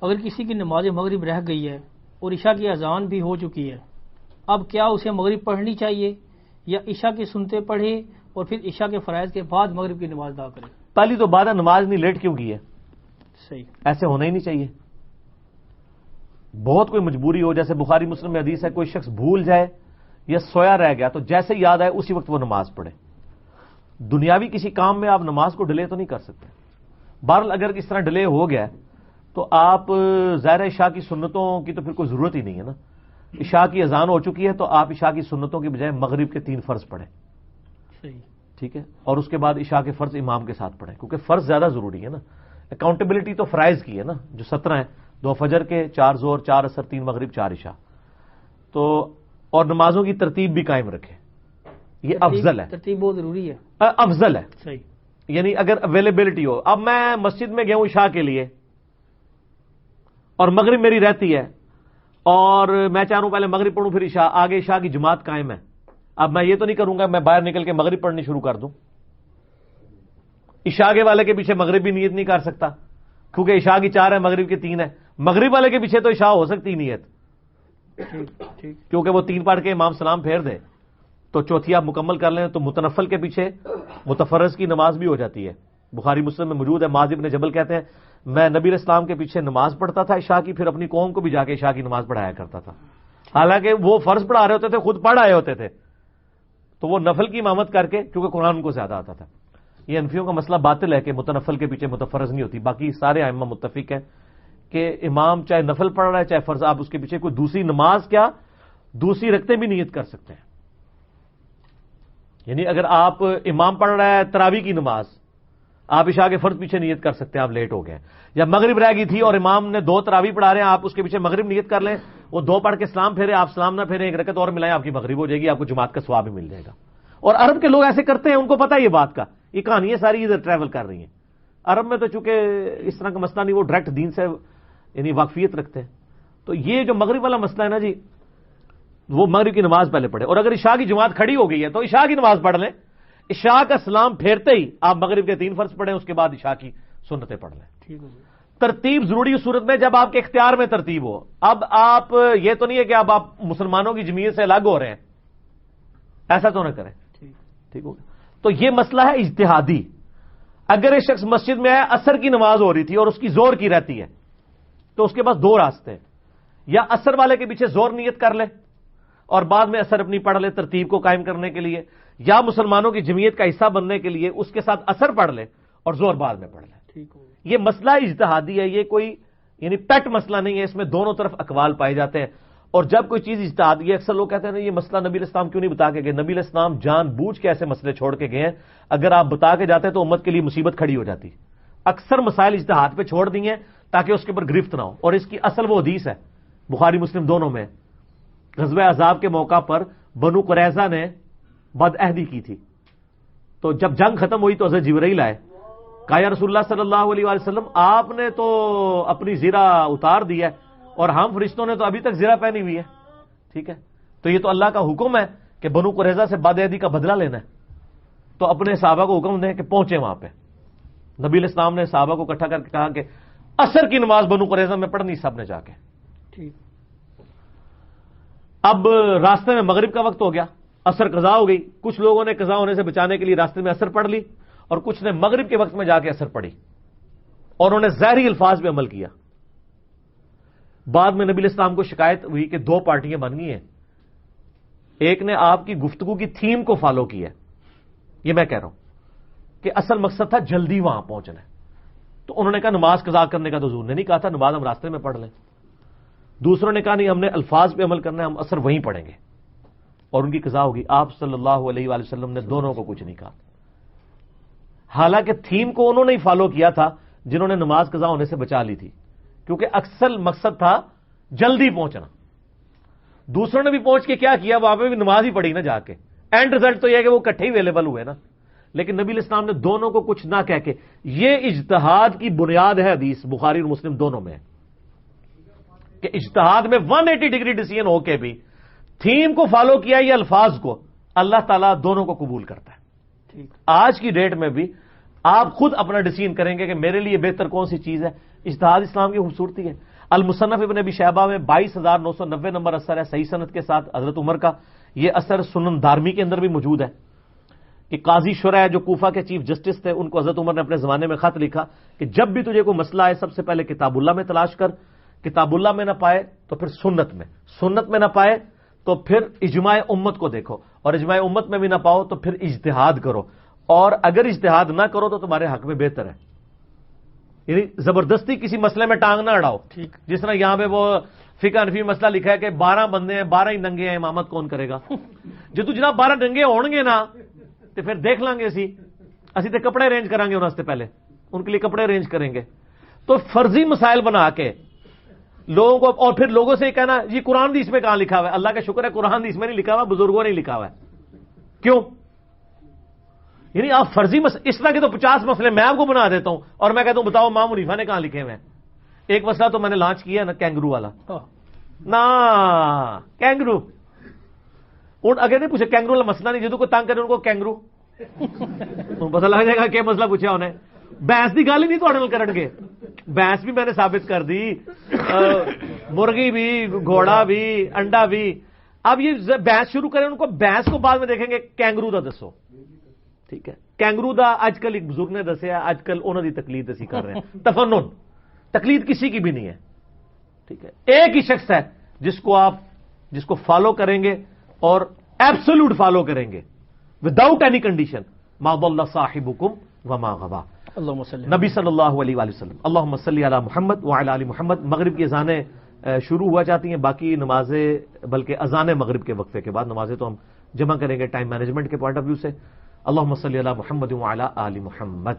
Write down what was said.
اگر کسی کی نماز مغرب رہ گئی ہے اور عشاء کی اذان بھی ہو چکی ہے، اب کیا اسے مغرب پڑھنی چاہیے یا عشاء کی سنتیں پڑھے اور پھر عشاء کے فرائض کے بعد مغرب کی نماز ادا کرے؟ پہلی تو بات ہے نماز نہیں لیٹ کیوں کی ہے؟ صحیح، ایسے ہونا ہی نہیں چاہیے. بہت کوئی مجبوری ہو، جیسے بخاری مسلم میں حدیث ہے کوئی شخص بھول جائے یا سویا رہ گیا تو جیسے یاد آئے اسی وقت وہ نماز پڑھے. دنیاوی کسی کام میں آپ نماز کو ڈیلے تو نہیں کر سکتے. بہرحال اگر اس طرح ڈیلے ہو گیا تو آپ ظاہر عشاء کی سنتوں کی تو پھر کوئی ضرورت ہی نہیں ہے نا. عشاء کی اذان ہو چکی ہے تو آپ عشاء کی سنتوں کی بجائے مغرب کے 3 فرض پڑھیں. صحیح، ٹھیک ہے، اور اس کے بعد عشاء کے فرض امام کے ساتھ پڑھیں، کیونکہ فرض زیادہ ضروری ہے نا. اکاؤنٹیبلٹی تو فرائض کی ہے نا، جو 17 ہیں، 2 فجر کے، 4 ظہر، 4 عصر، 3 مغرب، 4 عشاء. تو اور نمازوں کی ترتیب بھی قائم رکھے، یہ افضل ہے. ترتیب بہت ضروری ہے، افضل ہے. صحیح. یعنی اگر اویلیبلٹی ہو، اب میں مسجد میں گیا ہوں عشاء کے لیے اور مغرب میری رہتی ہے اور میں چاہ رہا ہوں پہلے مغرب پڑھوں پھر عشاء، آگے عشاء کی جماعت قائم ہے. اب میں یہ تو نہیں کروں گا میں باہر نکل کے مغرب پڑھنی شروع کر دوں. عشاء کے والے کے پیچھے مغرب بھی نیت نہیں کر سکتا کیونکہ عشاء کی 4 ہے، مغرب کی 3 ہے. مغرب والے کے پیچھے تو عشاء ہو سکتی نیت، کیونکہ وہ 3 پڑھ کے امام سلام پھیر دے تو چوتھی آپ مکمل کر لیں تو متنفل کے پیچھے متفرض کی نماز بھی ہو جاتی ہے. بخاری مسلم میں موجود ہے، معاذ بن جبل کہتے ہیں میں نبی علیہ السلام کے پیچھے نماز پڑھتا تھا عشاء کی، پھر اپنی قوم کو بھی جا کے عشاء کی نماز پڑھایا کرتا تھا. حالانکہ وہ فرض پڑھا رہے ہوتے تھے، خود پڑھ آئے ہوتے تھے، تو وہ نفل کی امامت کر کے، کیونکہ قرآن ان کو زیادہ آتا تھا. یہ انفیوں کا مسئلہ باطل ہے کہ متنفل کے پیچھے متفرض نہیں ہوتی. باقی سارے ائمہ متفق ہیں کہ امام چاہے نفل پڑھ رہا ہے چاہے فرض، آپ اس کے پیچھے کوئی دوسری نماز کیا دوسری رکعتیں بھی نیت کر سکتے ہیں. یعنی اگر آپ امام پڑھ رہا ہے تراویح کی نماز، آپ عشاء کے فرض پیچھے نیت کر سکتے ہیں، آپ لیٹ ہو گئے. یا مغرب رہ گئی تھی اور امام نے 2 تراویح پڑھا رہے ہیں، آپ اس کے پیچھے مغرب نیت کر لیں، وہ 2 پڑھ کے سلام پھیرے، آپ سلام نہ پھیریں، 1 رکعت اور ملائیں، آپ کی مغرب ہو جائے گی، آپ کو جماعت کا ثواب بھی مل جائے گا. اور عرب کے لوگ ایسے کرتے ہیں، ان کو پتہ ہے یہ بات کا، یہ کہانیاں ساری ادھر ٹریول کر رہی ہیں. عرب میں تو چونکہ اس طرح کا مسئلہ نہیں، وہ ڈائریکٹ دین سے یعنی واقفیت رکھتے ہیں. تو یہ جو مغرب والا مسئلہ ہے نا جی، وہ مغرب کی نماز پہلے پڑھے، اور اگر عشاء کی جماعت کھڑی ہو گئی ہے تو عشاء کی نماز پڑھ لیں. عشاء کا سلام پھیرتے ہی آپ مغرب کے 3 فرض پڑھیں، اس کے بعد عشاء کی سنتیں پڑھ لیں. ٹھیک ہے. ترتیب ضروری صورت میں جب آپ کے اختیار میں ترتیب ہو. اب آپ یہ تو نہیں ہے کہ اب آپ مسلمانوں کی جمعیت سے الگ ہو رہے ہیں، ایسا تو نہ کریں. ٹھیک ہو گیا. تو یہ مسئلہ ہے اجتہادی. اگر ایک شخص مسجد میں ہے، عصر کی نماز ہو رہی تھی اور اس کی زور کی رہتی ہے، تو اس کے پاس 2 راستے ہیں. یا عصر والے کے پیچھے زور نیت کر لے اور بعد میں عصر اپنی پڑھ لے ترتیب کو قائم کرنے کے لیے، یا مسلمانوں کی جمعیت کا حصہ بننے کے لیے اس کے ساتھ عصر پڑھ لے اور زور بعد میں پڑھ لے. یہ مسئلہ اجتہادی ہے، یہ کوئی یعنی پیٹ مسئلہ نہیں ہے، اس میں دونوں طرف اقوال پائے جاتے ہیں. اور جب کوئی چیز اجتہادی ہے، اکثر لوگ کہتے ہیں نا یہ مسئلہ نبی علیہ السلام کیوں نہیں بتا کے گئے. نبی علیہ السلام جان بوجھ کے ایسے مسئلے چھوڑ کے گئے ہیں، اگر آپ بتا کے جاتے تو امت کے لیے مصیبت کھڑی ہو جاتی. اکثر مسائل اجتہاد پہ چھوڑ دیے تاکہ اس کے اوپر گرفت نہ ہو. اور اس کی اصل وہ حدیث ہے بخاری مسلم دونوں میں، غزوہ احزاب کے موقع پر بنو قریظہ نے بد عہدی کی تھی، تو جب جنگ ختم ہوئی تو حضرت جبرائیل آئے، کہا یا رسول اللہ صلی اللہ علیہ وآلہ وسلم آپ نے تو اپنی زرہ اتار دی ہے اور ہم فرشتوں نے تو ابھی تک زرہ پہنی ہوئی ہے. ٹھیک ہے، تو یہ تو اللہ کا حکم ہے کہ بنو قریظہ سے بد عہدی کا بدلہ لینا ہے، تو اپنے صحابہ کو حکم دیں کہ پہنچے وہاں پہ. نبی علیہ السلام نے صحابہ کو اکٹھا کر کے کہا کہ عصر کی نماز بنو قریظہ میں پڑھنی سب نے جا کے. ٹھیک. اب راستے میں مغرب کا وقت ہو گیا، عصر قضا ہو گئی. کچھ لوگوں نے قضا ہونے سے بچانے کے لیے راستے میں عصر پڑھ لی اور کچھ نے مغرب کے وقت میں جا کے عصر پڑھی اور انہوں نے ظاہری الفاظ پہ عمل کیا. بعد میں نبی علیہ السلام کو شکایت ہوئی کہ 2 پارٹیاں بن گئی ہیں، ایک نے آپ کی گفتگو کی تھیم کو فالو کیا ہے. یہ میں کہہ رہا ہوں کہ اصل مقصد تھا جلدی وہاں پہنچنا ہے، تو انہوں نے کہا نماز قضا کرنے کا تو حضور نے نہیں کہا تھا، نماز ہم راستے میں پڑھ لیں. دوسروں نے کہا نہیں، ہم نے الفاظ پہ عمل کرنا ہے، ہم عصر وہیں پڑھیں گے، اور ان کی قضا ہوگی. آپ صلی اللہ علیہ وآلہ وسلم نے دونوں کو کچھ نہیں کہا. حالانکہ تھیم کو انہوں نے ہی فالو کیا تھا جنہوں نے نماز قضا ہونے سے بچا لی تھی، کیونکہ اکثر مقصد تھا جلدی پہنچنا. دوسروں نے بھی پہنچ کے کیا کیا، وہاں پہ بھی نماز ہی پڑھی نا جا کے. اینڈ رزلٹ تو یہ ہے کہ وہ کٹھے ہی اویلیبل ہوئے نا. لیکن نبی علیہ السلام نے دونوں کو کچھ نہ کہہ کے، یہ اجتہاد کی بنیاد ہے حدیث بخاری اور مسلم دونوں میں کہ اجتہاد میں 180 ڈگری ڈیسیژن ہو کے بھی تھیم کو فالو کیا یا الفاظ کو، اللہ تعالیٰ دونوں کو قبول کرتا ہے. آج کی ڈیٹ میں بھی آپ خود اپنا ڈیسیژن کریں گے کہ میرے لیے بہتر کون سی چیز ہے. اجتہاد اسلام کی خوبصورتی ہے. المصنف ابن ابی شیبہ میں 22,990 نمبر اثر ہے صحیح سند کے ساتھ حضرت عمر کا. یہ اثر سنن دارمی کے اندر بھی موجود ہے کہ قاضی شرح جو کوفہ کے چیف جسٹس تھے ان کو حضرت عمر نے اپنے زمانے میں خط لکھا کہ جب بھی تجھے کوئی مسئلہ ہے سب سے پہلے کتاب اللہ میں تلاش کر, کتاب اللہ میں نہ پائے تو پھر سنت میں نہ پائے تو پھر اجماع امت کو دیکھو, اور اجماع امت میں بھی نہ پاؤ تو پھر اجتہاد کرو, اور اگر اجتہاد نہ کرو تو تمہارے حق میں بہتر ہے. یعنی زبردستی کسی مسئلے میں ٹانگ نہ اڑاؤ. جس طرح یہاں پہ وہ فقہ حنفی مسئلہ لکھا ہے کہ 12 بندے ہیں 12 ہی ننگے ہیں, امامت کون کرے گا؟ جو تو جناب 12 ننگے ہون گے نا تو پھر دیکھ لیں گے اسی تے کپڑے ارینج کریں گے, انہوں سے پہلے ان کے لیے کپڑے ارینج کریں گے. تو فرضی مسائل بنا کے لوگوں کو, اور پھر لوگوں سے یہ کہنا یہ قرآن حدیث میں کہاں لکھا ہوا ہے؟ اللہ کا شکر ہے قرآن حدیث میں نہیں لکھا ہوا, بزرگوں نے لکھا ہوا ہے. کیوں؟ یعنی آپ فرضی اس طرح کے تو 50 مسئلے میں آپ کو بنا دیتا ہوں اور میں کہتا ہوں بتاؤ امام حنیفہ نے کہاں لکھے ہوئے ہیں. ایک مسئلہ تو میں نے لانچ کیا نا, کینگرو والا. نا کینگرو اگر نہیں پوچھے کینگرو والا مسئلہ نہیں, جدو کو تنگ کرے ان کو کینگرو پتہ لگ جائے گا کہ مسئلہ پوچھا انہیں. بھینس کی گل ہی نہیں تو کرن گے, بھینس بھی میں نے ثابت کر دی, مرغی بھی, گھوڑا بھی, انڈا بھی. اب یہ بحث شروع کریں ان کو, بحث کو بعد میں دیکھیں گے کینگرو دا دسو. ٹھیک ہے, کینگرو دا اج کل ایک بزرگ نے دسیا, اج کل انہوں دی تقلید اسی کر رہے ہیں. تفنن تقلید کسی کی بھی نہیں ہے. ٹھیک ہے, ایک ہی شخص ہے جس کو فالو کریں گے اور ایبسولوٹ فالو کریں گے وداؤٹ اینی کنڈیشن. ما ضل صاحبکم وما غوا. نبی صلی اللہ علیہ وآلہ وسلم. اللہم صلی علی محمد وعلی آل محمد. مغرب کی اذانیں شروع ہوا جاتی ہیں, باقی نمازیں بلکہ اذان مغرب کے وقفے کے بعد نمازیں تو ہم جمع کریں گے ٹائم مینجمنٹ کے پوائنٹ آف ویو سے. اللہم صلی علی محمد وعلی آل محمد.